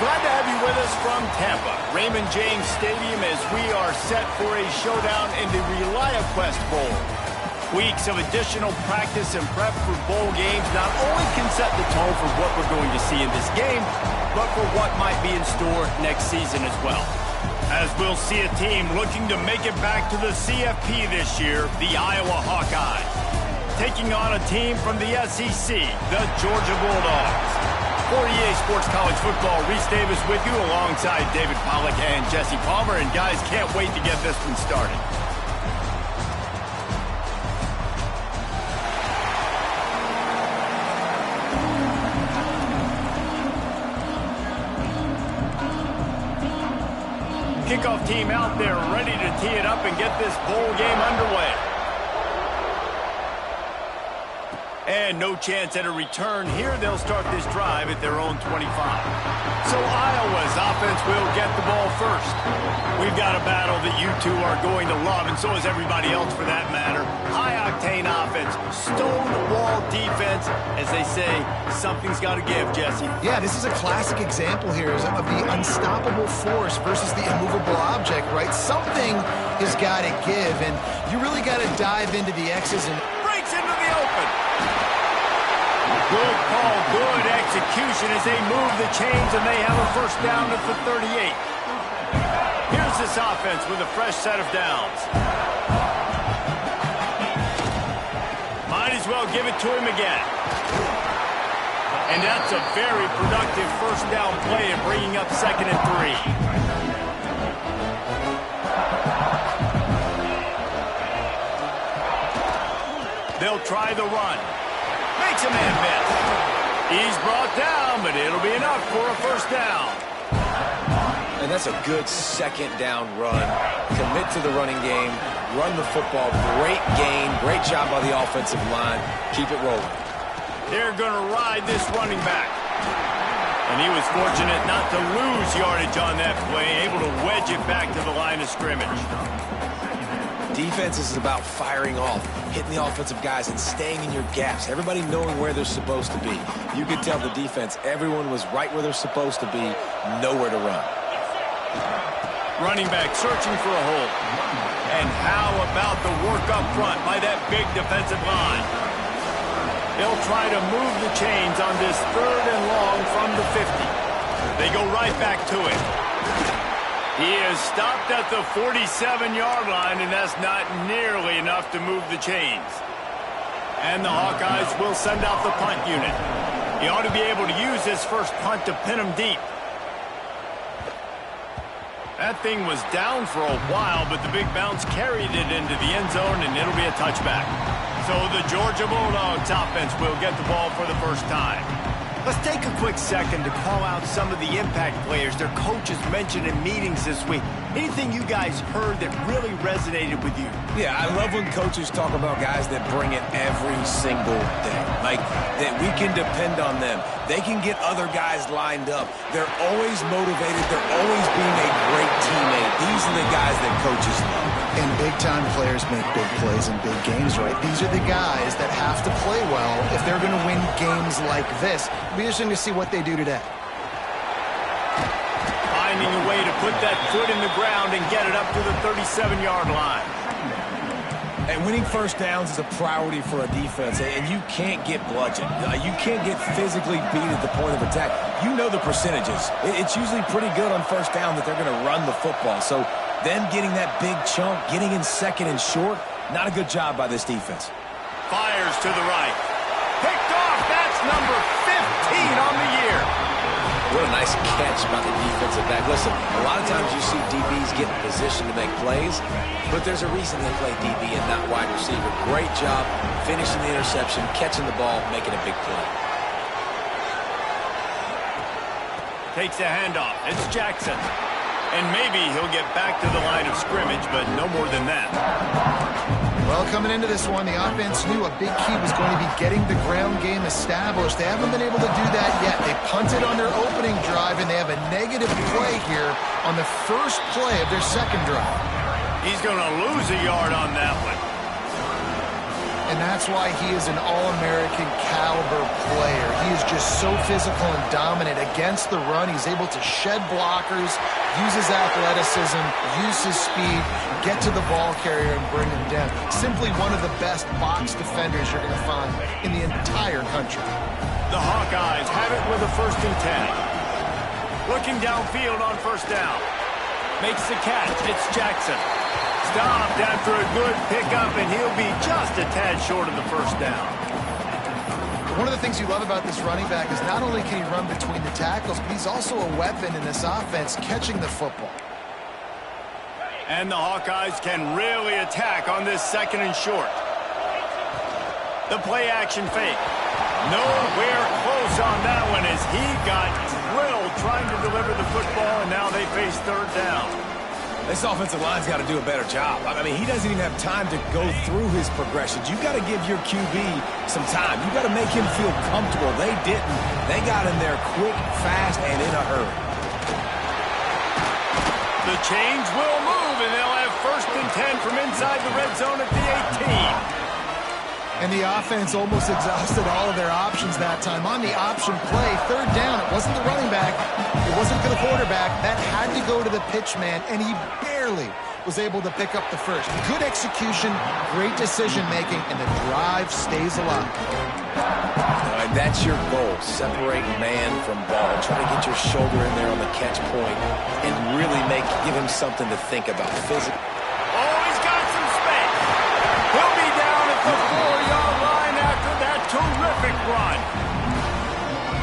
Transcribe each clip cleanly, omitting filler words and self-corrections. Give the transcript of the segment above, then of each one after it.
Glad to have you with us from Tampa, Raymond James Stadium, as we are set for a showdown in the ReliaQuest Bowl. Weeks of additional practice and prep for bowl games not only can set the tone for what we're going to see in this game, but for what might be in store next season as well. As we'll see a team looking to make it back to the CFP this year, the Iowa Hawkeyes, taking on a team from the SEC, the Georgia Bulldogs. For EA Sports College Football, Reese Davis with you alongside David Pollack and Jesse Palmer. And guys, can't wait to get this one started. Kickoff team out there ready to tee it up and get this bowl game underway. And no chance at a return here. They'll start this drive at their own 25. So Iowa's offense will get the ball first. We've got a battle that you two are going to love, and so is everybody else for that matter. High-octane offense, stone-wall defense. As they say, something's got to give, Jesse. Yeah, this is a classic example here of the unstoppable force versus the immovable object, right? Something has got to give, and you really got to dive into the X's and... Breaks into the open. Good call, good execution as they move the chains, and they have a first down at the 38. Here's this offense with a fresh set of downs. Might as well give it to him again. And that's a very productive first down play in bringing up 2nd and 3. They'll try the run. Makes a man miss. He's brought down, but it'll be enough for a first down. And that's a good second down run. Commit to the running game. Run the football. Great gain. Great job by the offensive line. Keep it rolling. They're going to ride this running back. And he was fortunate not to lose yardage on that play, able to wedge it back to the line of scrimmage. Defense is about firing off, hitting the offensive guys and staying in your gaps. Everybody knowing where they're supposed to be. You could tell the defense, everyone was right where they're supposed to be, nowhere to run. Running back searching for a hole. And how about the work up front by that big defensive line? They'll try to move the chains on this 3rd and long from the 50. They go right back to it. He is stopped at the 47-yard line, and that's not nearly enough to move the chains. And the Hawkeyes will send out the punt unit. He ought to be able to use his first punt to pin him deep. That thing was down for a while, but the big bounce carried it into the end zone, and it'll be a touchback. So the Georgia Bulldogs offense will get the ball for the first time. Let's take a quick second to call out some of the impact players their coaches mentioned in meetings this week. Anything you guys heard that really resonated with you? Yeah, I love when coaches talk about guys that bring it every single day. Like, that we can depend on them. They can get other guys lined up. They're always motivated. They're always being a great teammate. These are the guys that coaches love. And big-time players make big plays in big games, right? These are the guys that have to play well if they're going to win games like this. It'll be interesting to see what they do today. Finding a way to put that foot in the ground and get it up to the 37-yard line. And winning first downs is a priority for a defense, and you can't get bludgeoned. You can't get physically beat at the point of attack. You know the percentages. It's usually pretty good on first down that they're going to run the football. So them getting that big chunk, getting in 2nd and short, not a good job by this defense. Fires to the right. Picked off. That's number 15 on the year. What a nice catch by the defensive back. Listen, a lot of times you see DBs get in position to make plays, but there's a reason they play DB and not wide receiver. Great job finishing the interception, catching the ball, making a big play. Takes a handoff. It's Jackson. And maybe he'll get back to the line of scrimmage, but no more than that. Well, coming into this one, the offense knew a big key was going to be getting the ground game established. They haven't been able to do that yet. They punted on their opening drive, and they have a negative play here on the first play of their second drive. He's going to lose a yard on that one. And that's why he is an All-American caliber player. He is just so physical and dominant against the run. He's able to shed blockers, use his athleticism, use his speed, get to the ball carrier and bring him down. Simply one of the best box defenders you're going to find in the entire country. The Hawkeyes have it with a 1st and 10. Looking downfield on 1st down. Makes the catch. It's Jackson. Stopped after a good pickup, and he'll be just a tad short of the 1st down. One of the things you love about this running back is not only can he run between the tackles, but he's also a weapon in this offense catching the football. And the Hawkeyes can really attack on this 2nd and short. The play action fake. Nowhere close on that one as he got drilled trying to deliver the football, and now they face 3rd down. This offensive line's got to do a better job. I mean, he doesn't even have time to go through his progressions. You've got to give your QB some time. You've got to make him feel comfortable. They didn't. They got him there quick, fast, and in a hurry. The chains will move, and they'll have 1st and 10 from inside the red zone at the 18. And the offense almost exhausted all of their options that time. On the option play, 3rd down, it wasn't the running back, it wasn't for the quarterback. That had to go to the pitch man, and he barely was able to pick up the 1st. Good execution, great decision-making, and the drive stays alive. All right, that's your goal. Separate man from ball. Try to get your shoulder in there on the catch point and really give him something to think about. Physical. Oh, he's got some space. He'll be down at the 4-yard line after that terrific run.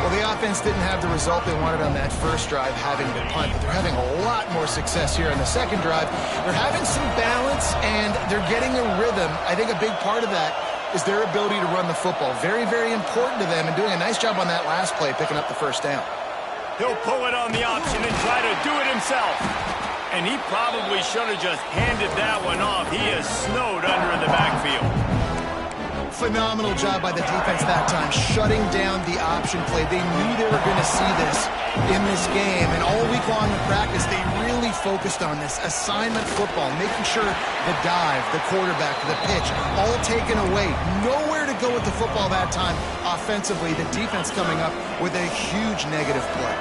Well, the offense didn't have the result they wanted on that 1st drive, having the punt, but they're having a lot more success here on the 2nd drive. They're having some balance, and they're getting a rhythm. I think a big part of that is their ability to run the football. Very, very important to them, and doing a nice job on that last play, picking up the 1st down. He'll pull it on the option and try to do it himself. And he probably should have just handed that one off. He is snowed under in the backfield. Phenomenal job by the defense that time, shutting down the option play. They knew they were going to see this in this game, and all week long in practice, they really focused on this assignment football, making sure the dive, the quarterback, the pitch, all taken away. Nowhere to go with the football that time offensively. The defense coming up with a huge negative play.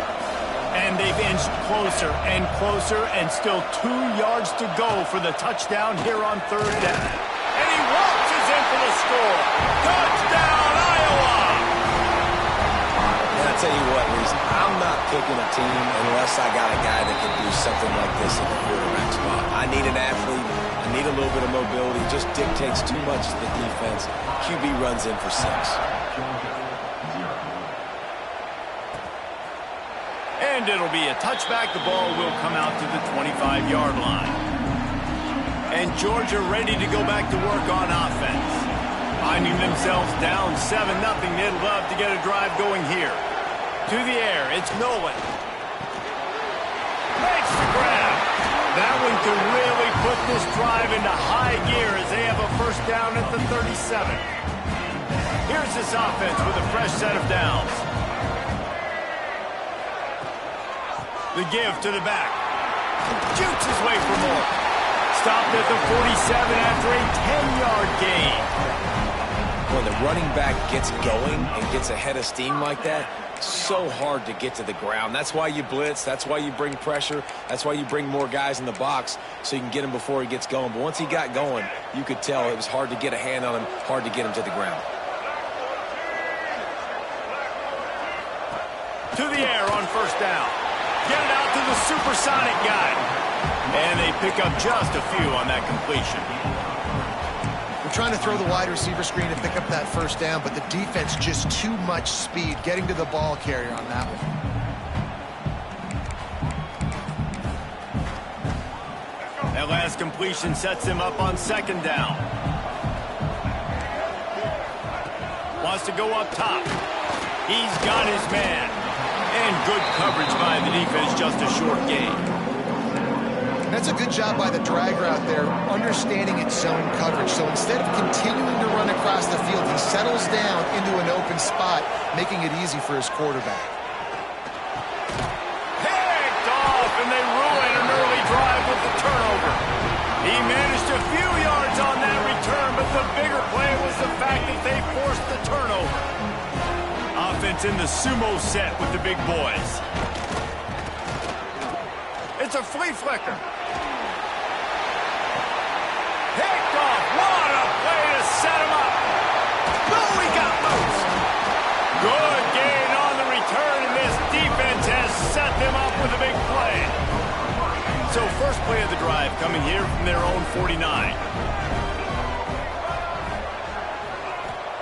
And they've inched closer and closer, and still 2 yards to go for the touchdown here on 3rd down. And he waltzes in for the score. Touchdown, Iowa! And I tell you what, Reese, I'm not picking a team unless I got a guy that can do something like this in the quarterback spot. I need an athlete. I need a little bit of mobility. It just dictates too much to the defense. QB runs in for 6. And it'll be a touchback. The ball will come out to the 25-yard line. And Georgia ready to go back to work on offense. Finding themselves down 7-0. They'd love to get a drive going here. To the air, it's Nolan. Makes the grab. That one could really put this drive into high gear as they have a 1st down at the 37. Here's this offense with a fresh set of downs. The give to the back. Shoots his way for more. Stopped at the 47 after a 10-yard gain. When the running back gets going and gets ahead of steam like that, so hard to get to the ground. That's why you blitz. That's why you bring pressure. That's why you bring more guys in the box so you can get him before he gets going. But once he got going, you could tell it was hard to get a hand on him, hard to get him to the ground. To the air on 1st down. Get it out to the supersonic guy. And they pick up just a few on that completion. We're trying to throw the wide receiver screen to pick up that 1st down, but the defense just too much speed getting to the ball carrier on that one. That last completion sets him up on 2nd down. Wants to go up top. He's got his man. And good coverage by the defense, just a short gain. That's a good job by the drag route there, understanding its zone coverage. So instead of continuing to run across the field, he settles down into an open spot, making it easy for his quarterback. Picked off, and they ruin an early drive with the turnover. He managed a few yards on that return, but The bigger play was the fact that they forced the turnover. Offense in the sumo set with the big boys. It's a flea flicker. Picked off. What a play to set him up. Oh, he got loose. Good gain on the return, and this defense has set them up with a big play. So first play of the drive coming here from their own 49.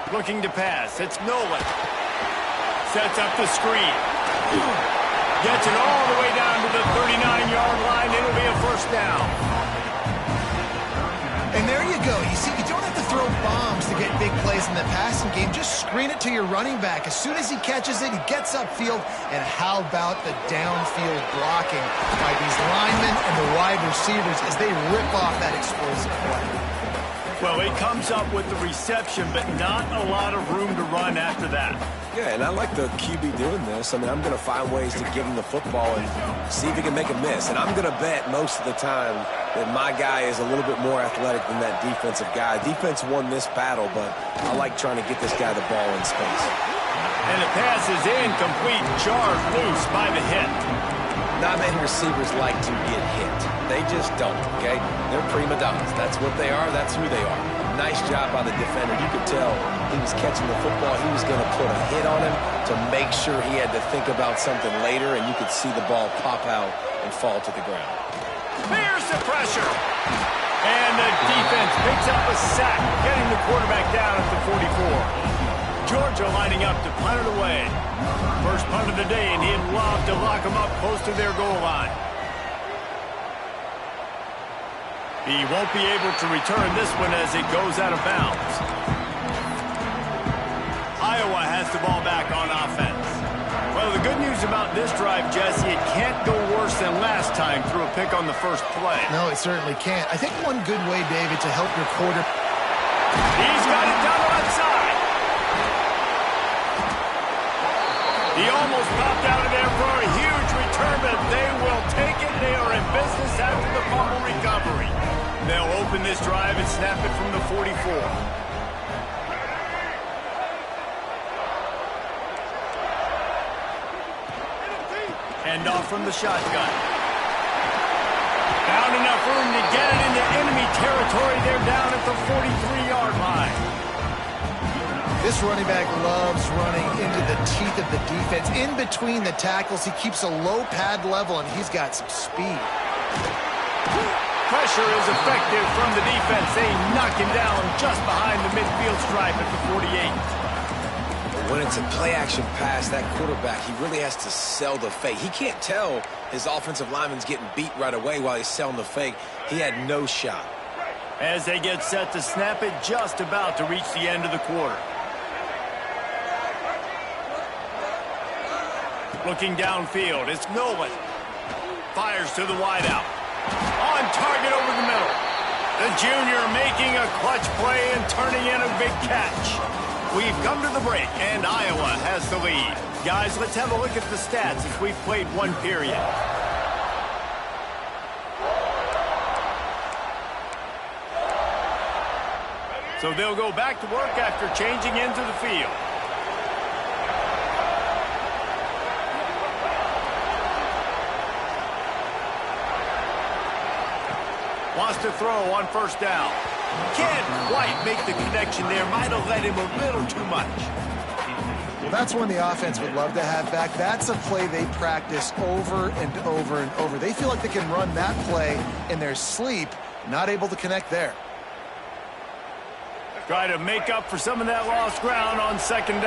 Looking to pass. It's Nolan. Sets up the screen. Gets it all the way down to the 39-yard line. It'll be a first down. And there you go. You see, you don't have to throw bombs to get big plays in the passing game. Just screen it to your running back. As soon as he catches it, he gets upfield. And how about the downfield blocking by these linemen and the wide receivers as they rip off that explosive play? Well, he comes up with the reception, but not a lot of room to run after that. Yeah, and I like the QB doing this. I mean, I'm going to find ways to give him the football and see if he can make a miss. And I'm going to bet most of the time that my guy is a little bit more athletic than that defensive guy. Defense won this battle, but I like trying to get this guy the ball in space. And the pass is incomplete, jarred loose by the hit. Not many receivers like to get hit. They just don't, okay? They're prima donnas. That's what they are. That's who they are. Nice job by the defender. You could tell he was catching the football. He was going to put a hit on him to make sure he had to think about something later, and you could see the ball pop out and fall to the ground. There's the pressure. And the defense picks up a sack, getting the quarterback down at the 44. Georgia lining up to punt it away. First punt of the day, and he'd love to lock them up close to their goal line. He won't be able to return this one as it goes out of bounds. Iowa has the ball back on offense. Well, the good news about this drive, Jesse, it can't go worse than last time through a pick on the first play. No, it certainly can't. I think one good way, David, to help your quarter... He's got it down the left side. He almost popped out of there for a huge return, but they will take it. They are in business after the fumble recovery. They'll open this drive and snap it from the 44. Hand off from the shotgun. Found enough room to get it into enemy territory. They're down at the 43-yard line. This running back loves running into the teeth of the defense. In between the tackles, he keeps a low pad level, and he's got some speed. Pressure is effective from the defense. They knock him down just behind the midfield stripe at the 48. When it's a play-action pass, that quarterback, he really has to sell the fake. He can't tell his offensive lineman's getting beat right away while he's selling the fake. He had no shot. As they get set to snap it, just about to reach the end of the quarter. Looking downfield, it's Nolan. Fires to the wideout. On target over the middle. The junior making a clutch play and turning in a big catch. We've come to the break, and Iowa has the lead. Guys, let's have a look at the stats as we've played one period. So they'll go back to work after changing into the field. Wants to throw on first down. Can't quite make the connection there. Might have let him a little too much. Well, that's one the offense would love to have back. That's a play they practice over and over and over. They feel like they can run that play in their sleep, not able to connect there. Try to make up for some of that lost ground on second down.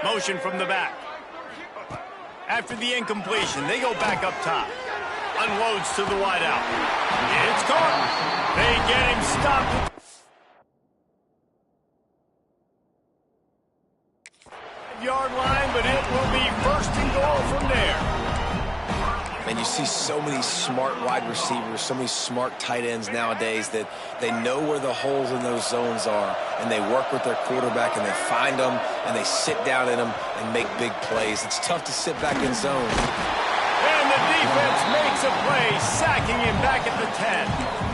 Motion from the back. After the incompletion, they go back up top. Unloads to the wideout. It's caught. They get him stopped. Yard line, but it will be first and goal from there. And you see so many smart wide receivers, so many smart tight ends nowadays that they know where the holes in those zones are, and they work with their quarterback, and they find them, and they sit down in them and make big plays. It's tough to sit back in zone. And the defense makes a play, sacking him back at the 10.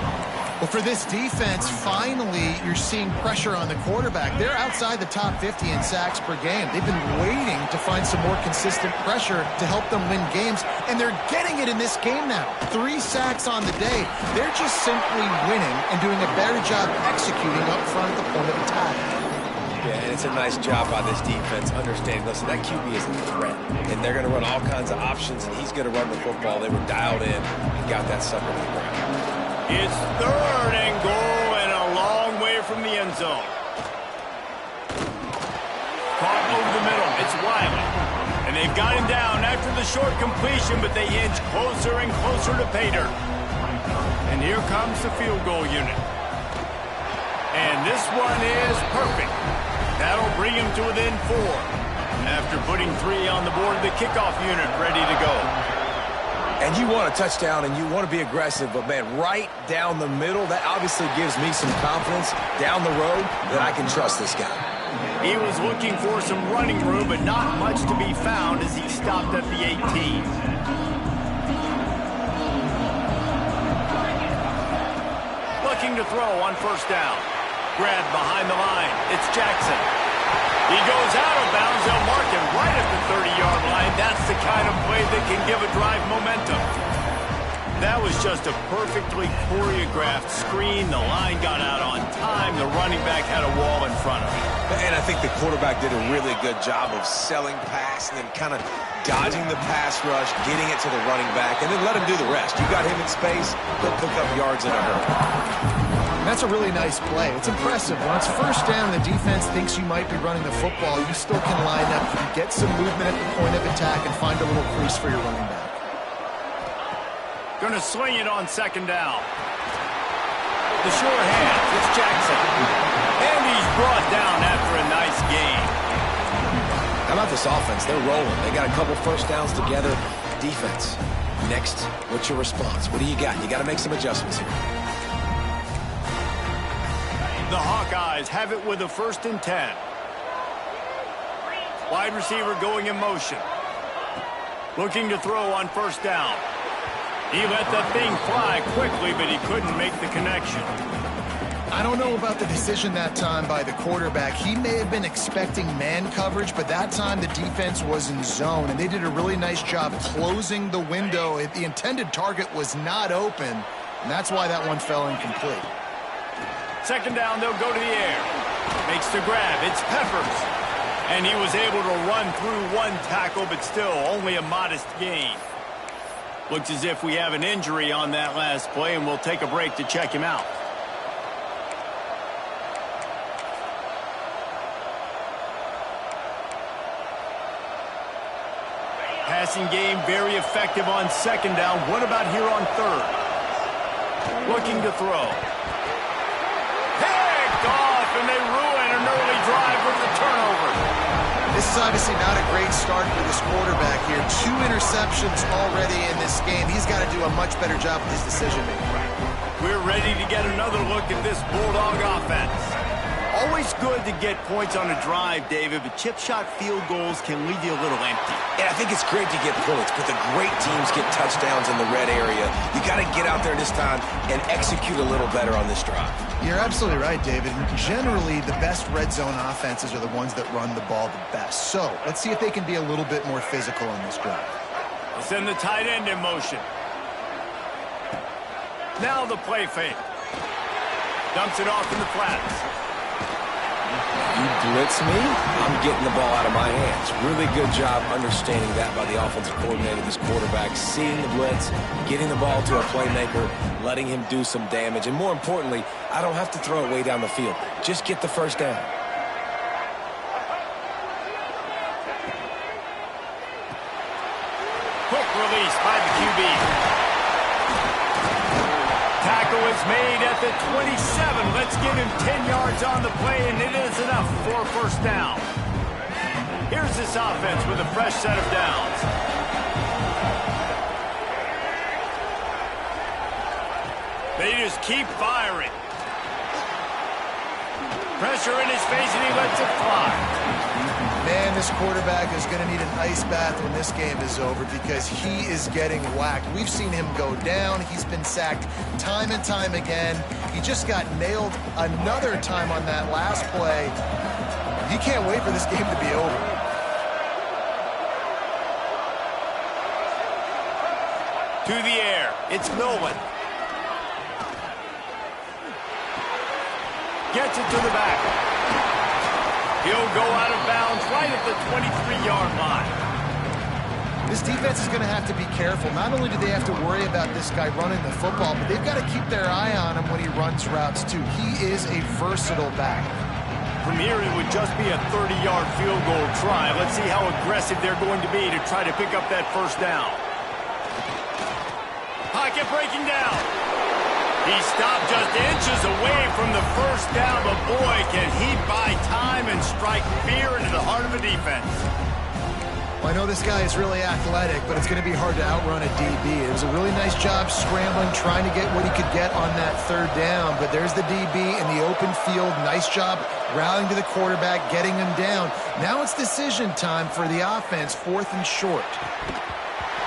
Well, for this defense, finally, you're seeing pressure on the quarterback. They're outside the top 50 in sacks per game. They've been waiting to find some more consistent pressure to help them win games, and they're getting it in this game now. 3 sacks on the day. They're just simply winning and doing a better job executing up front at the point of attack. Yeah, and it's a nice job by this defense understanding, listen, that QB is a threat, and they're going to run all kinds of options, and he's going to run the football. They were dialed in and got that sucker to the ground. It's third and goal and a long way from the end zone. Caught over the middle. It's Wiley. And they've got him down after the short completion, but they inch closer and closer to pay dirt. And here comes the field goal unit. And this one is perfect. That'll bring him to within 4. After putting 3 on the board, the kickoff unit ready to go. And you want a touchdown, and you want to be aggressive, but, man, right down the middle, that obviously gives me some confidence down the road that I can trust this guy. He was looking for some running room, but not much to be found as he stopped at the 18. Looking to throw on first down. Grab behind the line. It's Jackson. He goes out of bounds. They'll mark him right at the 30-yard line. That's the kind of play that can give a drive momentum. That was just a perfectly choreographed screen. The line got out on time. The running back had a wall in front of him. And I think the quarterback did a really good job of selling pass and then kind of dodging the pass rush, getting it to the running back, and then let him do the rest. You got him in space, he'll pick up yards in a hurry. That's a really nice play. It's impressive. When it's first down, the defense thinks you might be running the football. You still can line up, you can get some movement at the point of attack, and find a little crease for your running back. Going to swing it on second down. The sure hands, it's Jackson. And he's brought down after a nice gain. How about this offense? They're rolling. They got a couple first downs together. Defense. Next, what's your response? What do you got? You got to make some adjustments here. The Hawkeyes have it with a 1st and 10. Wide receiver going in motion. Looking to throw on first down. He let the thing fly quickly, but he couldn't make the connection. I don't know about the decision that time by the quarterback. He may have been expecting man coverage, but that time the defense was in zone, and they did a really nice job closing the window. The intended target was not open, and that's why that one fell incomplete. Second down, they'll go to the air. Makes the grab. It's Peppers. And he was able to run through 1 tackle, but still only a modest gain. Looks as if we have an injury on that last play, and we'll take a break to check him out. Passing game very effective on second down. What about here on third? Looking to throw. And they ruin an early drive with the turnover. This is obviously not a great start for this quarterback here. 2 interceptions already in this game. He's got to do a much better job with his decision-making. We're ready to get another look at this Bulldog offense. Always good to get points on a drive, David, but chip shot field goals can leave you a little empty. And I think it's great to get points, but the great teams get touchdowns in the red area. You got to get out there this time and execute a little better on this drive. You're absolutely right, David. Generally, the best red zone offenses are the ones that run the ball the best. So let's see if they can be a little bit more physical on this drive. We'll send the tight end in motion. Now the play fake. Dumps it off in the flats. You blitz me, I'm getting the ball out of my hands. Really good job understanding that by the offensive coordinator, this quarterback, seeing the blitz, getting the ball to a playmaker, letting him do some damage. And more importantly, I don't have to throw it way down the field. Just get the first down. Quick release by the QB. Tackle is made at the 27. Let's give him 10 yards on the play, and it is enough for a first down. Here's this offense with a fresh set of downs. They just keep firing. Pressure in his face, and he lets it fly. Man, this quarterback is going to need an ice bath when this game is over because he is getting whacked. We've seen him go down. He's been sacked time and time again. He just got nailed another time on that last play. He can't wait for this game to be over. To the air, it's Milwin. Gets it to the back. He'll go out of bounds right at the 23-yard line. This defense is going to have to be careful. Not only do they have to worry about this guy running the football, but they've got to keep their eye on him when he runs routes, too. He is a versatile back. From here, it would just be a 30-yard field goal try. Let's see how aggressive they're going to be to try to pick up that first down. Pocket breaking down. He stopped just inches away from the first down, but boy, can he buy time and strike fear into the heart of a defense. Well, I know this guy is really athletic, but it's going to be hard to outrun a DB. It was a really nice job scrambling, trying to get what he could get on that third down, but there's the DB in the open field. Nice job rallying to the quarterback, getting him down. Now it's decision time for the offense, 4th and short.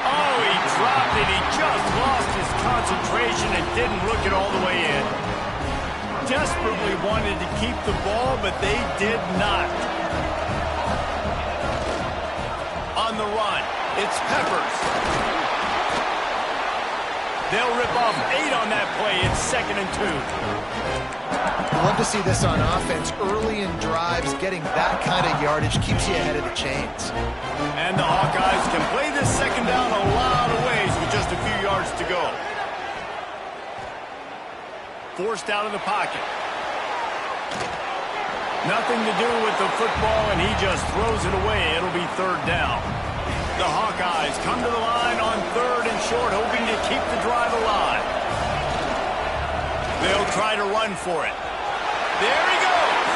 Oh, he dropped it. He just lost his concentration and didn't look it all the way in. Desperately wanted to keep the ball, but they did not. On the run, it's Peppers. They'll rip off 8 on that play. It's 2nd and 2. I love to see this on offense. Early in drives, getting that kind of yardage keeps you ahead of the chains. And the Hawkeyes can play this second down a lot of ways with just a few yards to go. Forced out of the pocket. Nothing to do with the football, and he just throws it away. It'll be 3rd down. The Hawkeyes come to the line on 3rd and short, hoping to keep the drive alive. They'll try to run for it. There he goes.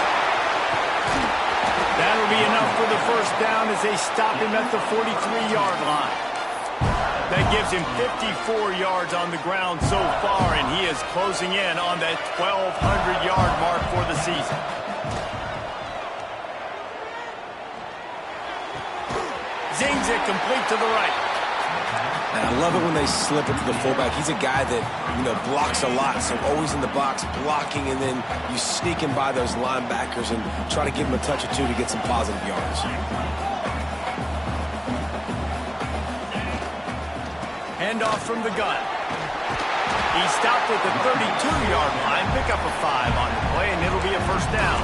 That'll be enough for the first down as they stop him at the 43-yard line. That gives him 54 yards on the ground so far, and he is closing in on that 1,200-yard mark for the season. Zings it complete to the right. And I love it when they slip it to the fullback. He's a guy that, blocks a lot, so always in the box blocking, and then you sneak him by those linebackers and try to give him a touch or two to get some positive yards. Handoff from the gun. He stopped at the 32-yard line, pick up a 5 on the play, and it'll be a first down.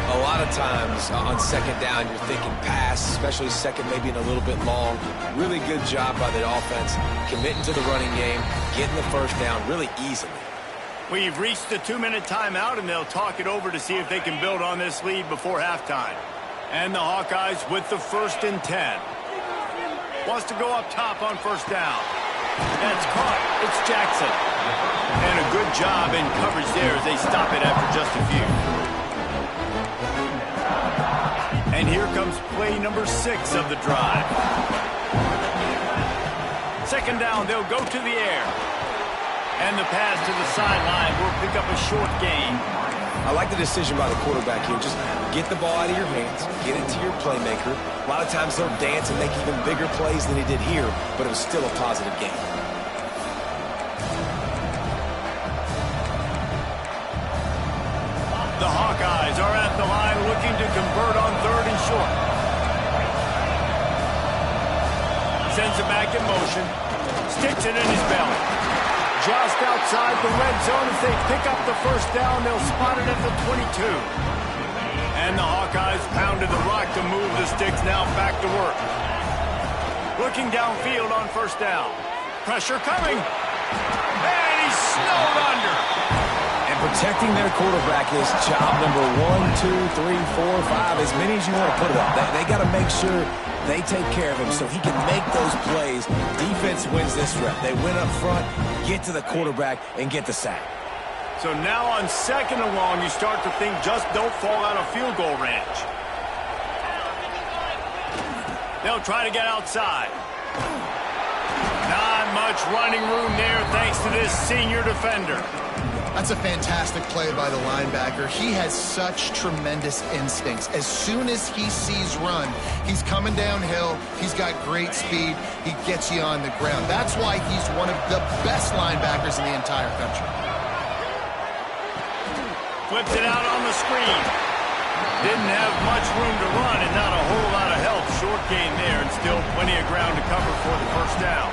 A lot of times on second down, you're thinking pass, especially second, maybe in a little bit long. Really good job by the offense, committing to the running game, getting the first down really easily. We've reached the 2-minute timeout, and they'll talk it over to see if they can build on this lead before halftime. And the Hawkeyes with the 1st and 10. Wants to go up top on first down. That's caught. It's Jackson. And a good job in coverage there as they stop it after just a few. And here comes play number 6 of the drive. Second down, they'll go to the air. And the pass to the sideline will pick up a short gain. I like the decision by the quarterback here. Just get the ball out of your hands, get it to your playmaker. A lot of times they'll dance and make even bigger plays than he did here, but it was still a positive game. The Hawkeyes are at the line looking to convert on 3rd and short. Sends it back in motion. Sticks it in his belly. Just outside the red zone as they pick up the first down. They'll spot it at the 22. And the Hawkeyes pounded the rock to move the sticks now back to work. Looking downfield on first down. Pressure coming. And he's snowed under. And protecting their quarterback is job number 1, 2, 3, 4, 5, as many as you want to put it up. They got to make sure they take care of him so he can make those plays. Defense wins this rep. They win up front, get to the quarterback, and get the sack. So now on 2nd and long, you start to think just don't fall out of field goal range. They'll try to get outside. Not much running room there thanks to this senior defender. That's a fantastic play by the linebacker. He has such tremendous instincts. As soon as he sees run, he's coming downhill. He's got great speed. He gets you on the ground. That's why he's one of the best linebackers in the entire country. Flips it out on the screen. Didn't have much room to run and not a whole lot of help. Short gain there and still plenty of ground to cover for the first down.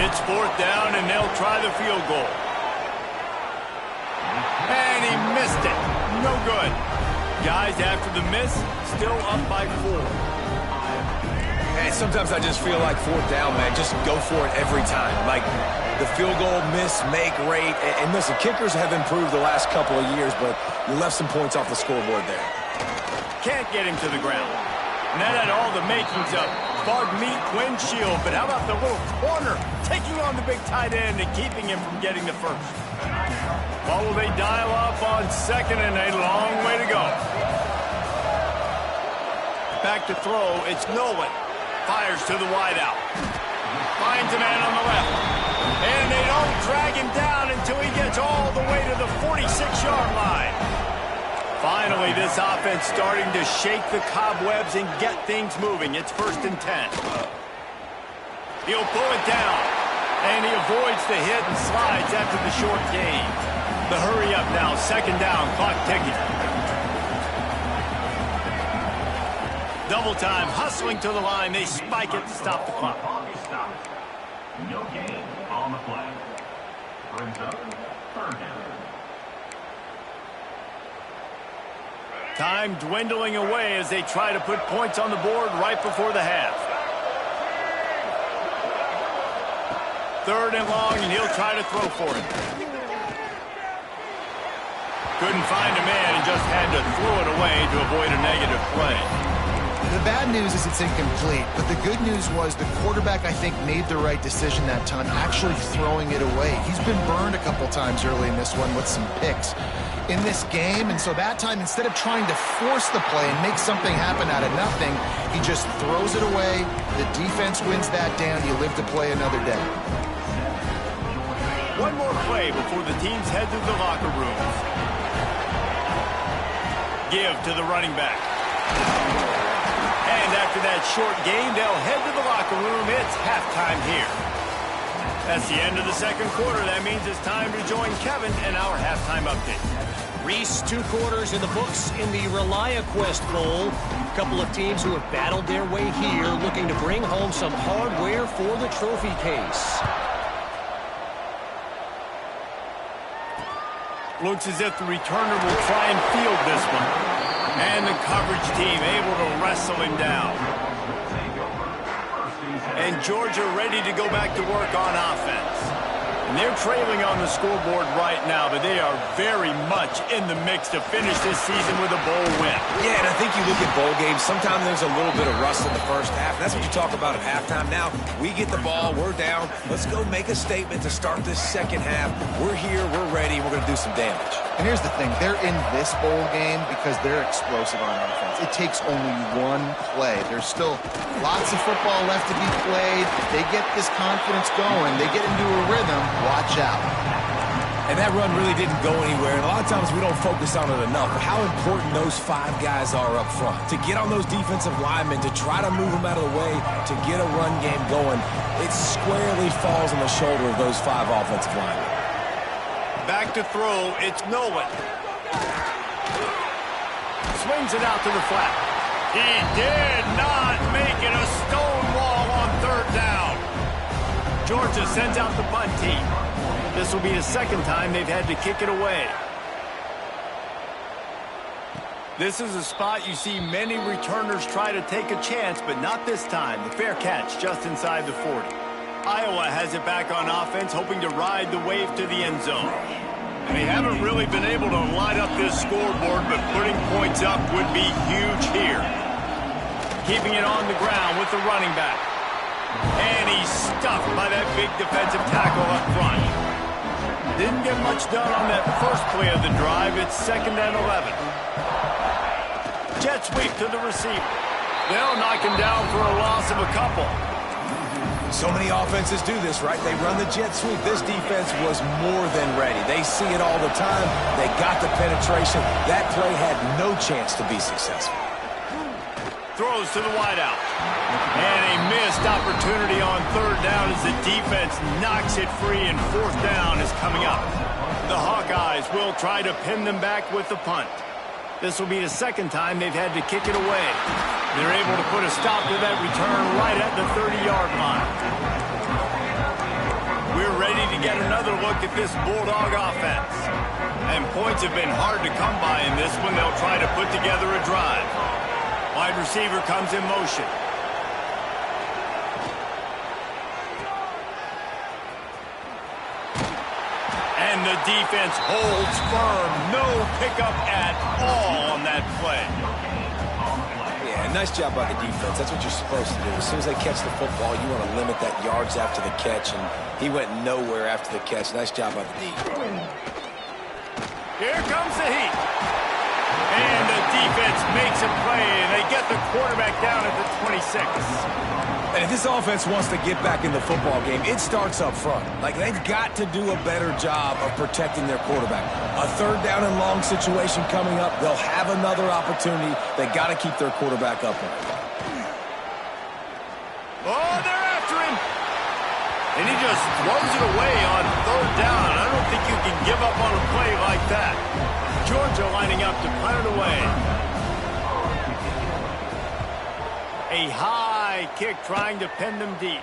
It's 4th down and they'll try the field goal. And he missed it. No good. Guys, after the miss, still up by 4. And sometimes I just feel like 4th down, man. Just go for it every time. Like the field goal, miss, make, rate. And listen, kickers have improved the last couple of years, but you left some points off the scoreboard there. Can't get him to the ground. And that had all the makings of bug meat windshield. But how about the little corner taking on the big tight end and keeping him from getting the first? What will they dial up on 2nd and a long way to go? Back to throw. It's Nolan. Fires to the wideout. Finds a man on the left. And they don't drag him down until he gets all the way to the 46-yard line. Finally, this offense starting to shake the cobwebs and get things moving. It's 1st and 10. He'll pull it down. And he avoids the hit and slides after the short gain. The hurry up now, 2nd down, clock ticking. Double time, hustling to the line. They spike it to stop the clock. No gain on the play. Brings up 3rd down. Time dwindling away as they try to put points on the board right before the half. 3rd and long, and he'll try to throw for it. Couldn't find a man and just had to throw it away to avoid a negative play. The bad news is it's incomplete, but the good news was the quarterback, I think, made the right decision that time, actually throwing it away. He's been burned a couple times early in this one with some picks in this game, and so that time, instead of trying to force the play and make something happen out of nothing, he just throws it away. The defense wins that down. You live to play another day. One more play before the teams head to the locker rooms. Give to the running back. And after that short game, they'll head to the locker room. It's halftime here. That's the end of the 2nd quarter. That means it's time to join Kevin in our halftime update. Reese, 2 quarters in the books in the ReliaQuest Bowl. A couple of teams who have battled their way here, looking to bring home some hardware for the trophy case. Looks as if the returner will try and field this one. And the coverage team able to wrestle him down. And Georgia ready to go back to work on offense. And they're trailing on the scoreboard right now, but they are very much in the mix to finish this season with a bowl win. Yeah, and I think you look at bowl games, sometimes there's a little bit of rust in the first half. That's what you talk about at halftime. Now, we get the ball, we're down. Let's go make a statement to start this 2nd half. We're here, we're ready, we're going to do some damage. And here's the thing, they're in this bowl game because they're explosive on offense. It takes only one play. There's still lots of football left to be played. They get this confidence going. They get into a rhythm. Watch out. And that run really didn't go anywhere. And a lot of times we don't focus on it enough. But how important those 5 guys are up front. To get on those defensive linemen, to try to move them out of the way, to get a run game going, it squarely falls on the shoulder of those 5 offensive linemen. Back to throw, it's Nolan. Swings it out to the flat. He did not make it a stone wall on 3rd down. Georgia sends out the punt team. This will be the 2nd time they've had to kick it away. This is a spot you see many returners try to take a chance, but not this time. The fair catch just inside the 40. Iowa has it back on offense, hoping to ride the wave to the end zone. They haven't really been able to light up this scoreboard, but putting points up would be huge here. Keeping it on the ground with the running back. And he's stuffed by that big defensive tackle up front. Didn't get much done on that first play of the drive. It's 2nd and 11. Jet sweep to the receiver. They'll knock him down for a loss of a couple. So many offenses do this, right? They run the jet sweep. This defense was more than ready. They see it all the time. They got the penetration. That play had no chance to be successful. Throws to the wideout. And a missed opportunity on 3rd down as the defense knocks it free, and 4th down is coming up. The Hawkeyes will try to pin them back with the punt. This will be the 2nd time they've had to kick it away. They're able to put a stop to that return right at the 30-yard line. We're ready to get another look at this Bulldog offense. And points have been hard to come by in this one. They'll try to put together a drive. Wide receiver comes in motion. And the defense holds firm. No pickup at all on that play. Yeah, nice job by the defense. That's what you're supposed to do. As soon as they catch the football, you want to limit that yards after the catch, and he went nowhere after the catch. Nice job by the defense. Here comes the heat. And the defense makes a play, and they get the quarterback down at the 26. And if this offense wants to get back in the football game, it starts up front. Like, they've got to do a better job of protecting their quarterback. A 3rd down and long situation coming up. They'll have another opportunity. They got to keep their quarterback upright. Oh, they're after him. And he just throws it away on 3rd down. I don't think you can give up on a play like that. Georgia lining up to punt it away. A high kick trying to pin them deep.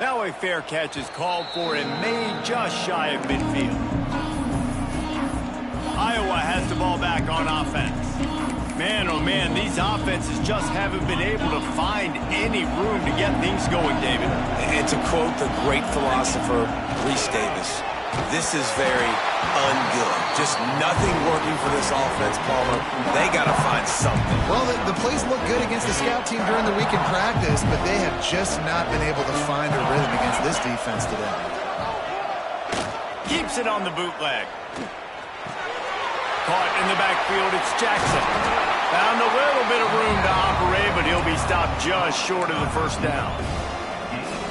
Now a fair catch is called for and made just shy of midfield. Iowa has the ball back on offense. Man, oh man, these offenses just haven't been able to find any room to get things going, David. And to quote the great philosopher, Reese Davis, this is very ungood. Just nothing working for this offense, Palmer. They got to find something. Well, the plays look good against the scout team during the week in practice, but they have just not been able to find a rhythm against this defense today. Keeps it on the bootleg. Caught in the backfield, it's Jackson. Found a little bit of room to operate, but he'll be stopped just short of the 1st down.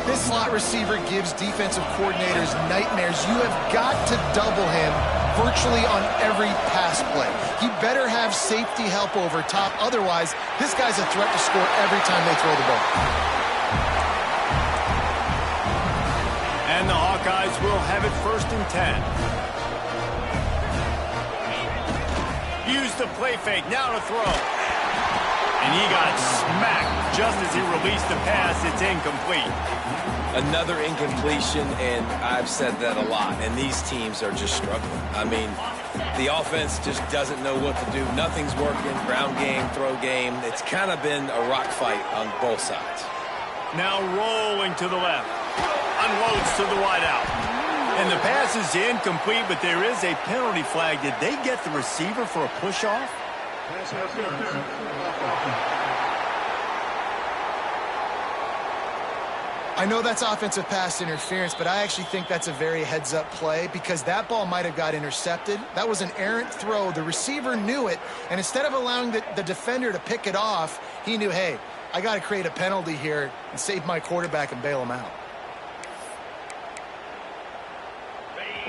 This slot receiver gives defensive coordinators nightmares. You have got to double him virtually on every pass play. He better have safety help over top. Otherwise, this guy's a threat to score every time they throw the ball. And the Hawkeyes will have it 1st and 10. Use the play fake, now to throw. And he got smacked just as he released the pass. It's incomplete. Another incompletion, and I've said that a lot, and these teams are just struggling. I mean, the offense just doesn't know what to do. Nothing's working. Ground game, throw game. It's kind of been a rock fight on both sides. Now rolling to the left. Unloads to the wideout. And the pass is incomplete, but there is a penalty flag. Did they get the receiver for a push-off? I know that's offensive pass interference, but I actually think that's a very heads-up play because that ball might have got intercepted. That was an errant throw. The receiver knew it, and instead of allowing the defender to pick it off, he knew, hey, I got to create a penalty here and save my quarterback and bail him out.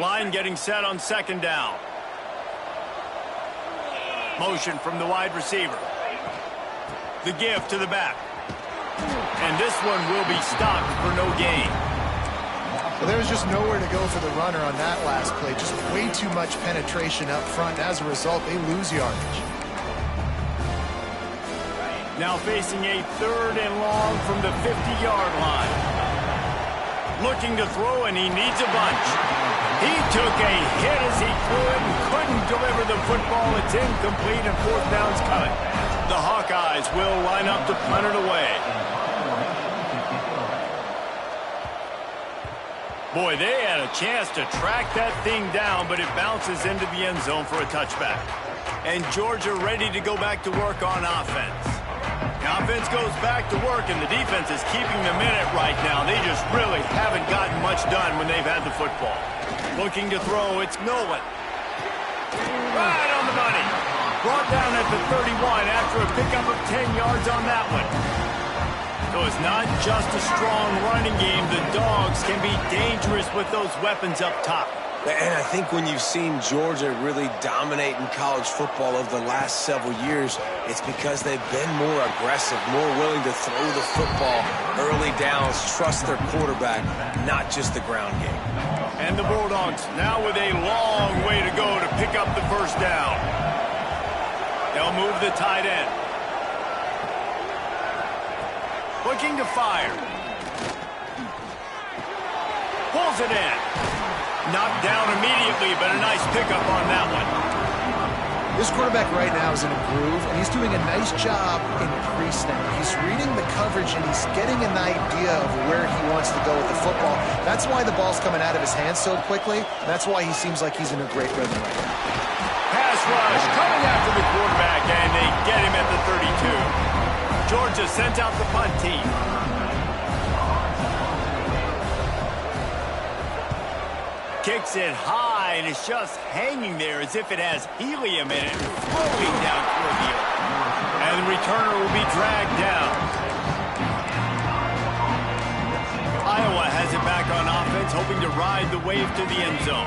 Line getting set on 2nd down. Motion from the wide receiver. The give to the back. And this one will be stopped for no gain. Well, there was just nowhere to go for the runner on that last play. Just way too much penetration up front. As a result, they lose yardage. Now facing a 3rd and long from the 50-yard line. Looking to throw, and he needs a bunch. He took a hit as he could and couldn't deliver the football. It's incomplete, and 4th down's coming. The Hawkeyes will line up to punt it away. Boy, they had a chance to track that thing down, but it bounces into the end zone for a touchback. And Georgia ready to go back to work on offense. The offense goes back to work, and the defense is keeping them in it right now. They just really haven't gotten much done when they've had the football. Looking to throw, it's Nolan. Right on the money. Brought down at the 31 after a pickup of 10 yards on that one. So it's not just a strong running game. The Dogs can be dangerous with those weapons up top. And I think when you've seen Georgia really dominate in college football over the last several years, it's because they've been more aggressive, more willing to throw the football early downs, trust their quarterback, not just the ground game. And the Bulldogs now with a long way to go to pick up the first down. They'll move the tight end. Looking to fire. Pulls it in. Knocked down immediately, but a nice pickup on that one. This quarterback right now is in a groove, and he's doing a nice job in pre-snap. He's reading the coverage, and he's getting an idea of where he wants to go with the football. That's why the ball's coming out of his hands so quickly. That's why he seems like he's in a great rhythm right now. Pass rush coming after the quarterback, and they get him at the 32. Georgia sends out the punt team. Kicks it high, and it's just hanging there as if it has helium in it, floating down toward the earth. And the returner will be dragged down. Iowa has it back on offense, hoping to ride the wave to the end zone.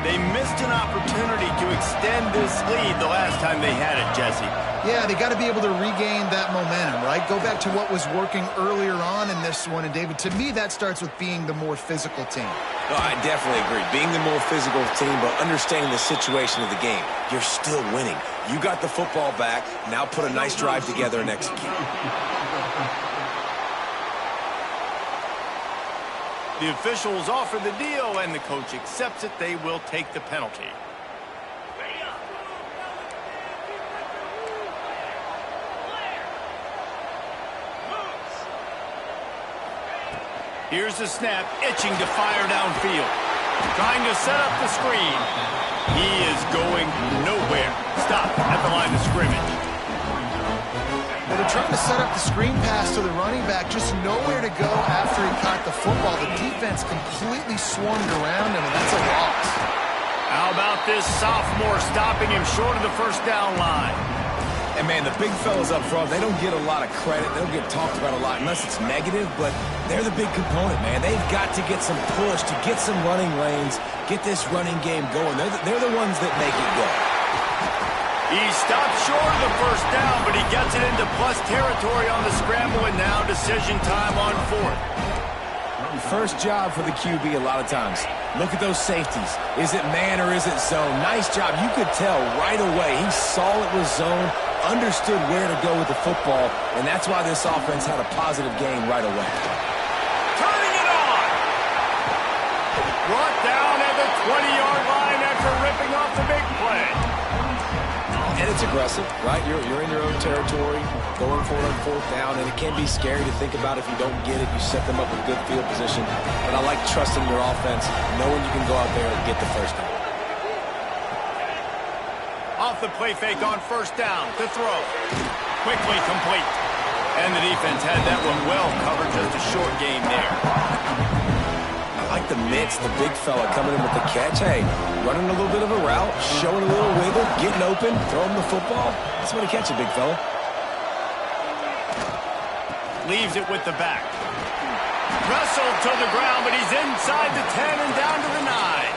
They missed an opportunity to extend this lead the last time they had it, Jesse. Yeah, they got to be able to regain that momentum, right? Go back to what was working earlier on in this one. And, David, to me, that starts with being the more physical team. No, I definitely agree. Being the more physical team, but understanding the situation of the game. You're still winning. You got the football back. Now put a nice drive together and execute. The officials offer the deal, and the coach accepts it. They will take the penalty. Here's the snap, itching to fire downfield. Trying to set up the screen. He is going nowhere. Stop at the line of scrimmage. Well, they're trying to set up the screen pass to the running back, just nowhere to go after he caught the football. The defense completely swarmed around him, and that's a loss. How about this sophomore stopping him short of the first down line? And, man, the big fellas up front, they don't get a lot of credit. They don't get talked about a lot unless it's negative, but they're the big component, man. They've got to get some push, to get some running lanes, get this running game going. They're the ones that make it go. He stopped short of the first down, but he gets it into plus territory on the scramble, and now decision time on fourth. First job for the QB a lot of times. Look at those safeties. Is it man or is it zone? Nice job. You could tell right away. He saw it was zone, understood where to go with the football, and that's why this offense had a positive game right away. Turning it on! Brought down at the 20-yard line after ripping off the big play. And it's aggressive, right? You're in your own territory, going for it on fourth down, and it can be scary to think about if you don't get it. You set them up with good field position. But I like trusting your offense, knowing you can go out there and get the first down. Off the play fake on first down to throw. Quickly complete. And the defense had that one well covered. Just a short game there. I like the mitts, the big fella coming in with the catch. Hey, running a little bit of a route, showing a little wiggle, getting open, throwing the football. Somebody catch it, big fella. Leaves it with the back. Wrestled to the ground, but he's inside the 10 and down to the 9.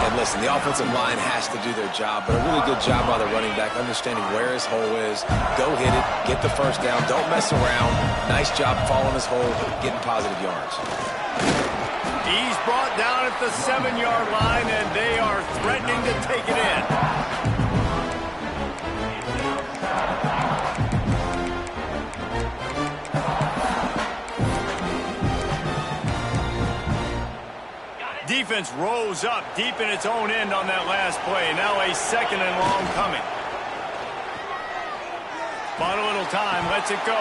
And listen, the offensive line has to do their job, but a really good job by the running back, understanding where his hole is. Go hit it, get the first down, don't mess around. Nice job following his hole, getting positive yards. He's brought down at the 7-yard line, and they are threatening to take it in. Defense rose up deep in its own end on that last play. Now a second and long coming. Bought a little time, lets it go.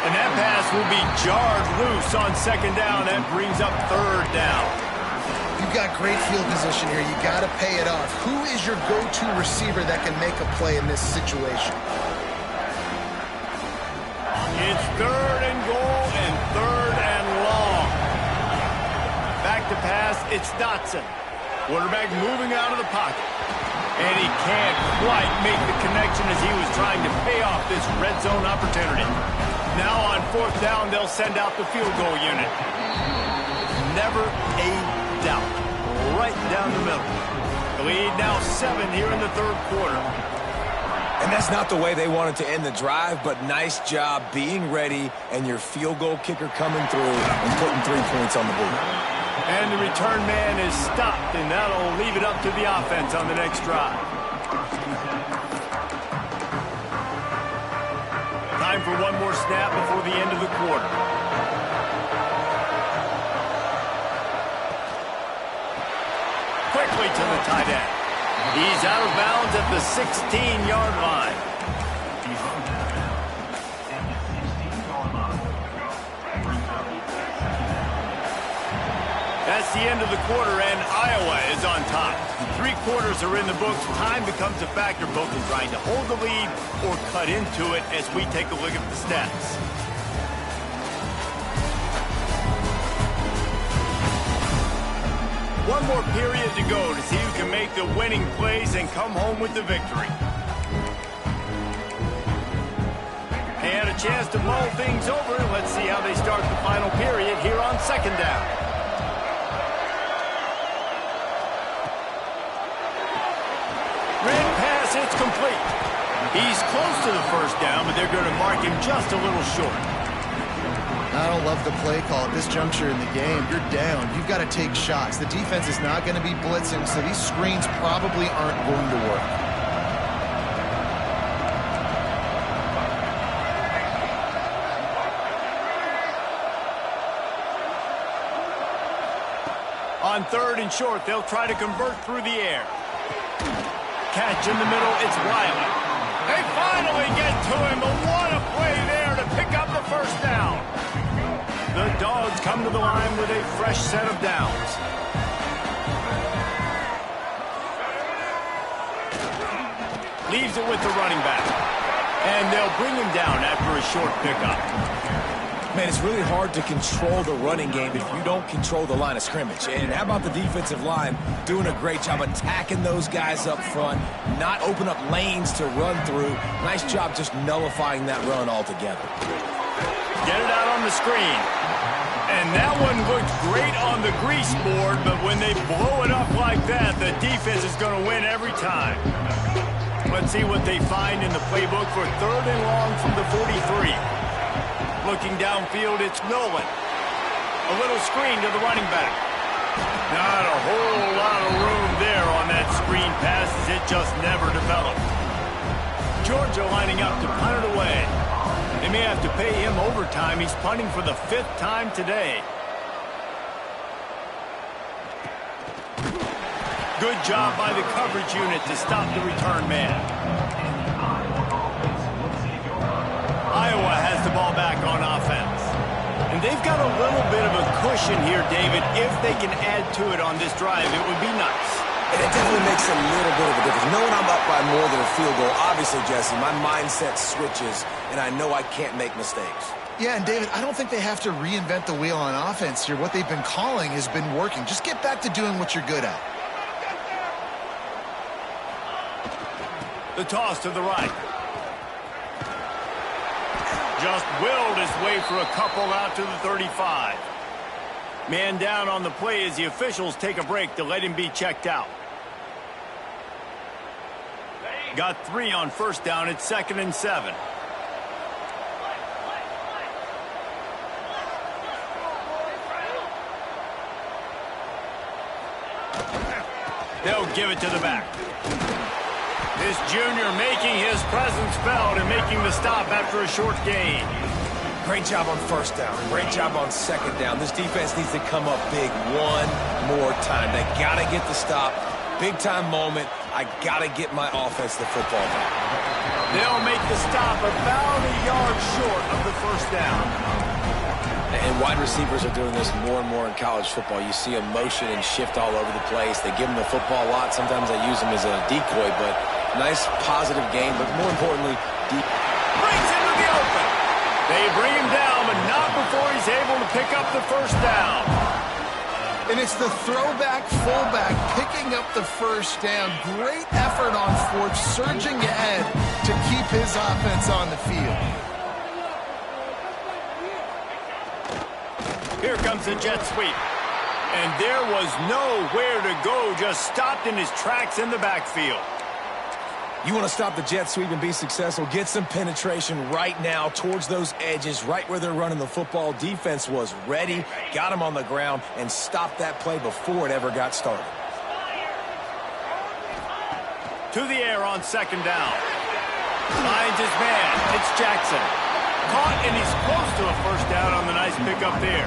And that pass will be jarred loose on second down. That brings up third down. You've got great field position here. You got to pay it off. Who is your go-to receiver that can make a play in this situation? It's third and goal and third and long. Back to pass, it's Dotson. Quarterback moving out of the pocket. And he can't quite make the connection as he was trying to pay off this red zone opportunity. Now on fourth down, they'll send out the field goal unit. Never a doubt. Right down the middle. The lead now 7 here in the third quarter. And that's not the way they wanted to end the drive, but nice job being ready and your field goal kicker coming through and putting 3 points on the board. And the return man is stopped, and that'll leave it up to the offense on the next drive. Time for one more snap before the end of the quarter. Quickly to the tight end. He's out of bounds at the 16-yard line. That's the end of the quarter, and Iowa is on top. 3 quarters are in the books. Time becomes a factor, both in trying to hold the lead or cut into it as we take a look at the stats. One more period to go to see who can make the winning plays and come home with the victory. They had a chance to mull things over. Let's see how they start the final period here on second down. Red pass, it's complete. He's close to the first down, but they're going to mark him just a little short. I don't love the play call at this juncture in the game. You're down. You've got to take shots. The defense is not going to be blitzing, so these screens probably aren't going to work. On third and short, they'll try to convert through the air. Catch in the middle, it's Wiley. They finally get to him, but what a play there to pick up the first down. The Dogs come to the line with a fresh set of downs. Leaves it with the running back. And they'll bring him down after a short pickup. Man, it's really hard to control the running game if you don't control the line of scrimmage. And how about the defensive line doing a great job attacking those guys up front, not open up lanes to run through. Nice job just nullifying that run altogether. Get it out on the screen. And that one looked great on the grease board, but when they blow it up like that, the defense is going to win every time. Let's see what they find in the playbook for third and long from the 43. Looking downfield, it's Nolan. A little screen to the running back. Not a whole lot of room there on that screen pass as it just never developed. Georgia lining up to punt it away. They may have to pay him overtime. He's punting for the 5th time today. Good job by the coverage unit to stop the return man. Iowa has the ball back on offense. And they've got a little bit of a cushion here, David. If they can add to it on this drive, it would be nice. And it definitely makes a little bit of a difference. Knowing I'm up by more than a field goal, obviously, Jesse, my mindset switches, and I know I can't make mistakes. Yeah, and David, I don't think they have to reinvent the wheel on offense here. What they've been calling has been working. Just get back to doing what you're good at. The toss to the right. Just willed his way for a couple out to the 35. Man down on the play as the officials take a break to let him be checked out. Got 3 on first down. It's 2nd and 7. They'll give it to the back. This junior making his presence felt and making the stop after a short gain. Great job on first down. Great job on second down. This defense needs to come up big one more time. They got to get the stop. Big time moment. I got to get my offense the football back. They'll make the stop about a yard short of the first down. And wide receivers are doing this more and more in college football. You see them motion and shift all over the place. They give them the football a lot. Sometimes they use them as a decoy, but nice positive game. But more importantly, brings into the open. They bring him down, but not before he's able to pick up the first down. And it's the throwback fullback picking up the first down. Great effort on Ford, surging ahead to keep his offense on the field. Here comes the jet sweep. And there was nowhere to go, just stopped in his tracks in the backfield. You want to stop the jet sweep and be successful, get some penetration right now towards those edges, right where they're running the football. Defense was ready, got him on the ground, and stopped that play before it ever got started. To the air on second down. Finds his man. It's Jackson. Caught, and he's close to a first down on the nice pickup there.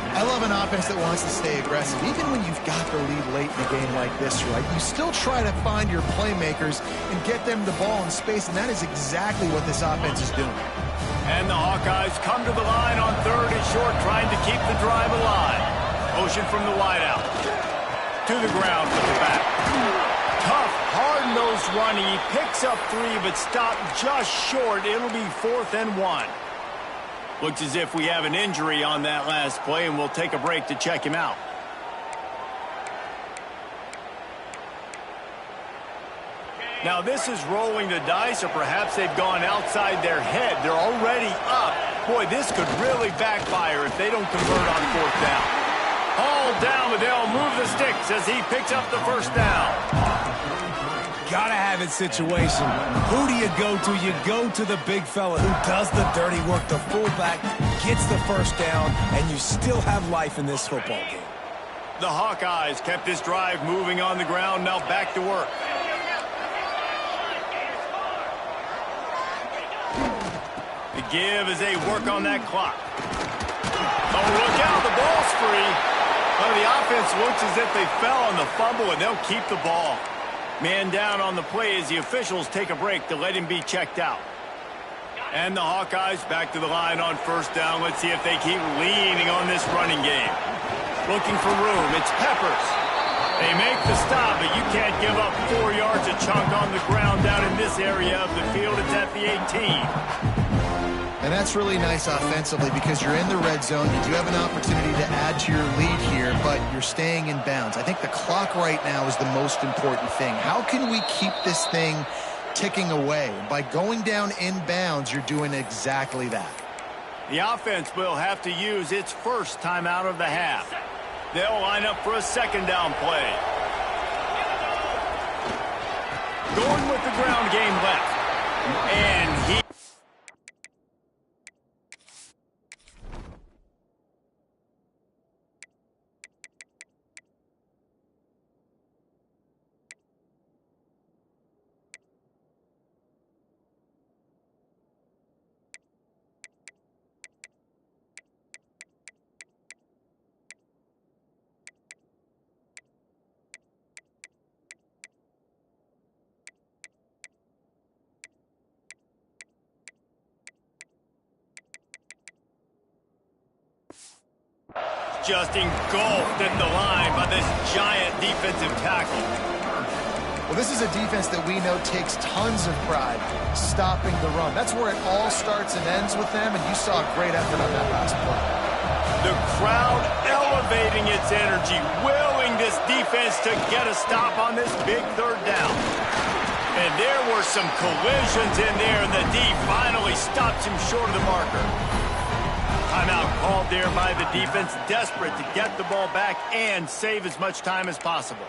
I love an offense that wants to stay aggressive. Even when you've got the lead late in a game like this, right, you still try to find your playmakers and get them the ball in space, and that is exactly what this offense is doing. And the Hawkeyes come to the line on third and short, trying to keep the drive alive. Motion from the wideout. To the ground with the back. Tough, hard-nosed running. He picks up 3, but stopped just short. It'll be 4th and 1. Looks as if we have an injury on that last play, and we'll take a break to check him out. Now, this is rolling the dice, or perhaps they've gone outside their head. They're already up. Boy, this could really backfire if they don't convert on 4th down. Hauled down, but they'll move the sticks as he picks up the first down. Gotta have it situation. Who do you go to? You go to the big fella who does the dirty work. The fullback gets the first down, and you still have life in this football game. The Hawkeyes kept this drive moving on the ground. Now back to work. The give as they work on that clock. Oh, look out, the ball's free. Well, the offense looks as if they fell on the fumble, and they'll keep the ball. Man down on the play as the officials take a break to let him be checked out. And the Hawkeyes back to the line on first down. Let's see if they keep leaning on this running game. Looking for room. It's Peppers. They make the stop, but you can't give up 4 yards a chunk on the ground down in this area of the field. It's at the 18. And that's really nice offensively because you're in the red zone. You do have an opportunity to add to your lead here, but you're staying in bounds. I think the clock right now is the most important thing. How can we keep this thing ticking away? By going down in bounds, you're doing exactly that. The offense will have to use its first timeout of the half. They'll line up for a second down play. Going with the ground game left. And he... just engulfed at the line by this giant defensive tackle. Well, this is a defense that we know takes tons of pride stopping the run. That's where it all starts and ends with them, and you saw a great effort on that last play. The crowd elevating its energy, willing this defense to get a stop on this big third down. And there were some collisions in there, and the D finally stops him short of the marker. Timeout called there by the defense, desperate to get the ball back and save as much time as possible.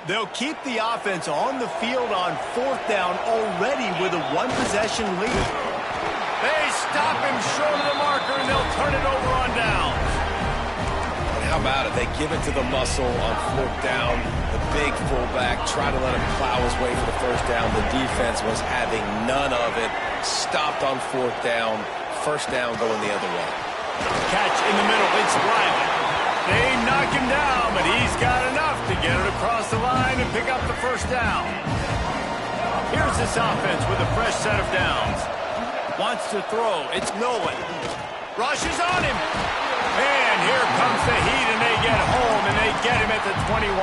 They'll keep the offense on the field on fourth down already with a one-possession lead. They stop him short of the marker, and they'll turn it over on down. How about it? They give it to the muscle on fourth down. The big fullback tried to let him plow his way for the first down. The defense was having none of it. Stopped on fourth down. First down going the other way. Catch in the middle. It's Riley. They knock him down, but he's got enough to get it across the line and pick up the first down. Here's this offense with a fresh set of downs. Wants to throw. It's Nolan. Rushes on him. And here comes the heat, and they get home, and they get him at the 21.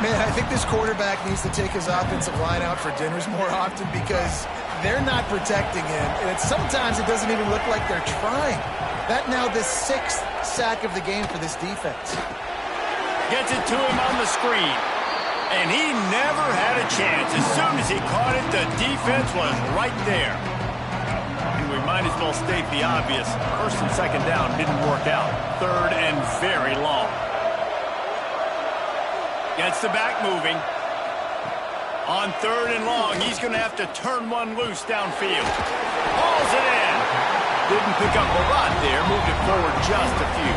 Man, I think this quarterback needs to take his offensive line out for dinners more often because they're not protecting him. And sometimes it doesn't even look like they're trying. That now the 6th sack of the game for this defense. Gets it to him on the screen. And he never had a chance. As soon as he caught it, the defense was right there. And we might as well state the obvious. First and second down didn't work out. Third and very long. Gets the back moving. On third and long, he's going to have to turn one loose downfield. Hauls it in. Didn't pick up a lot there. Moved it forward just a few.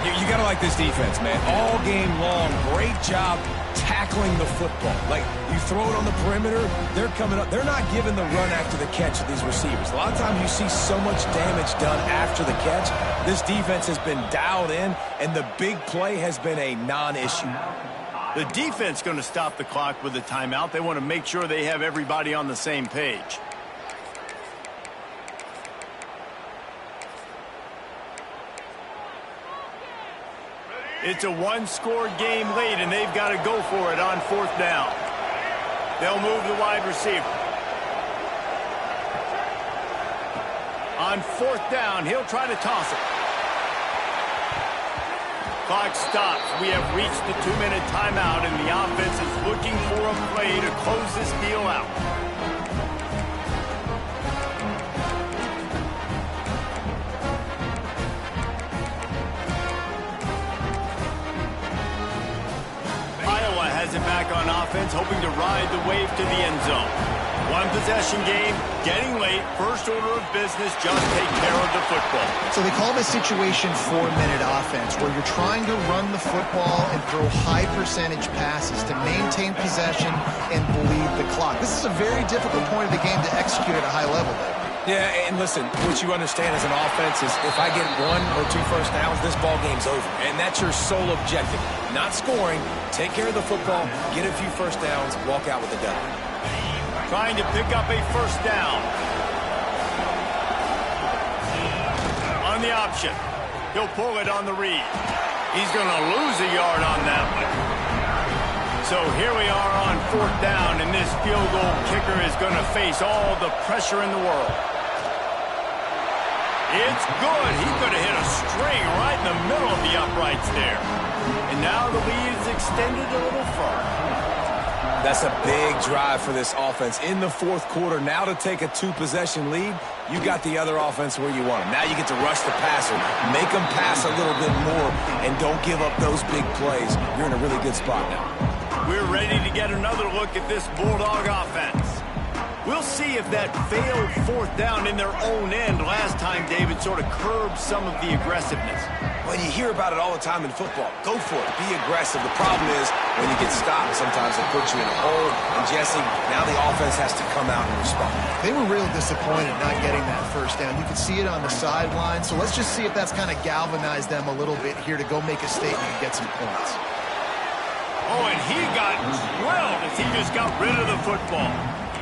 You got to like this defense, man. All game long, great job tackling the football. Like, you throw it on the perimeter, they're coming up. They're not giving the run after the catch of these receivers. A lot of times you see so much damage done after the catch. This defense has been dialed in, and the big play has been a non-issue. The defense going to stop the clock with a timeout. They want to make sure they have everybody on the same page. It's a one-score game late, and they've got to go for it on fourth down. They'll move the wide receiver. On fourth down, he'll try to toss it. Clock stops. We have reached the 2-minute timeout, and the offense is looking for a play to close this deal out. Has it back on offense, hoping to ride the wave to the end zone. One possession game, getting late. First order of business, just take care of the football. So they call this situation 4-minute offense, where you're trying to run the football and throw high percentage passes to maintain possession and bleed the clock. This is a very difficult point of the game to execute at a high level, though. Yeah, and listen, what you understand as an offense is if I get 1 or 2 first downs, this ball game's over. And that's your sole objective. Not scoring, take care of the football, get a few first downs, walk out with a W. Trying to pick up a first down. On the option. He'll pull it on the read. He's going to lose a yard on that one. So here we are on fourth down, and this field goal kicker is going to face all the pressure in the world. It's good. He could have hit a string right in the middle of the uprights there. And now the lead is extended a little further. That's a big drive for this offense in the fourth quarter. Now to take a 2-possession lead, you got the other offense where you want them. Now you get to rush the passer, make them pass a little bit more, and don't give up those big plays. You're in a really good spot now. We're ready to get another look at this Bulldog offense. We'll see if that failed fourth down in their own end last time, David, sort of curbed some of the aggressiveness. Well, you hear about it all the time in football. Go for it. Be aggressive. The problem is when you get stopped, sometimes it puts you in a hole. And, Jesse, now the offense has to come out and respond. They were real disappointed not getting that first down. You could see it on the sideline. So let's just see if that's kind of galvanized them a little bit here to go make a statement and get some points. Oh, and he got drilled as he just got rid of the football.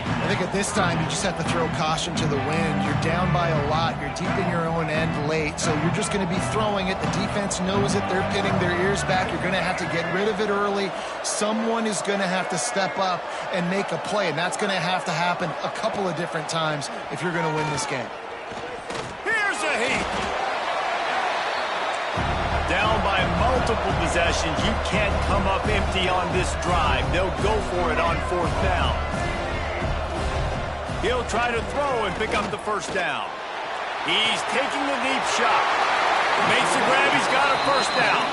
I think at this time, you just have to throw caution to the wind. You're down by a lot. You're deep in your own end late, so you're just going to be throwing it. The defense knows it. They're pinning their ears back. You're going to have to get rid of it early. Someone is going to have to step up and make a play, and that's going to have to happen a couple of different times if you're going to win this game. Here's a heat. Down by multiple possessions. You can't come up empty on this drive. They'll go for it on fourth down. He'll try to throw and pick up the first down. He's taking the deep shot. Makes the grab. He's got a first down.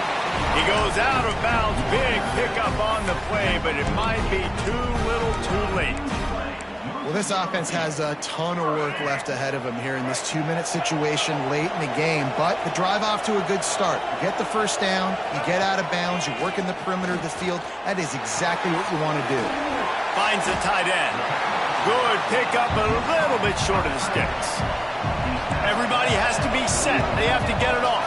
He goes out of bounds. Big pickup on the play, but it might be too little too late. Well, this offense has a ton of work left ahead of them here in this 2-minute situation late in the game, but the drive off to a good start. You get the first down, you get out of bounds, you work in the perimeter of the field. That is exactly what you want to do. Finds the tight end. Good pickup, a little bit short of the sticks. Everybody has to be set. They have to get it off.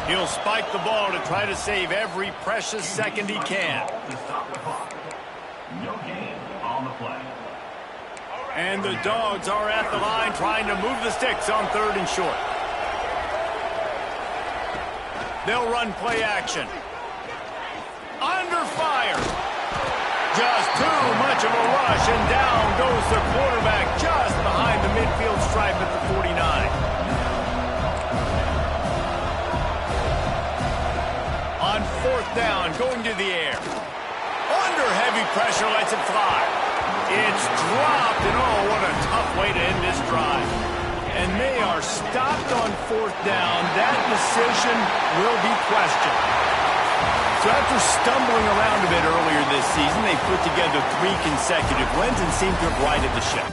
He'll spike the ball to try to save every precious second he can. To stop the clock. No gain on the play. And the Dogs are at the line trying to move the sticks on 3rd and short. They'll run play action. Under fire. Just too much of a rush, and down goes the quarterback just behind the midfield stripe at the 49. On 4th down, going to the air. Under heavy pressure, lets it fly. It's dropped, and oh, what a tough way to end this drive. And they are stopped on 4th down. That decision will be questioned. So after stumbling around a bit earlier this season, they put together 3 consecutive wins and seem to have righted the ship.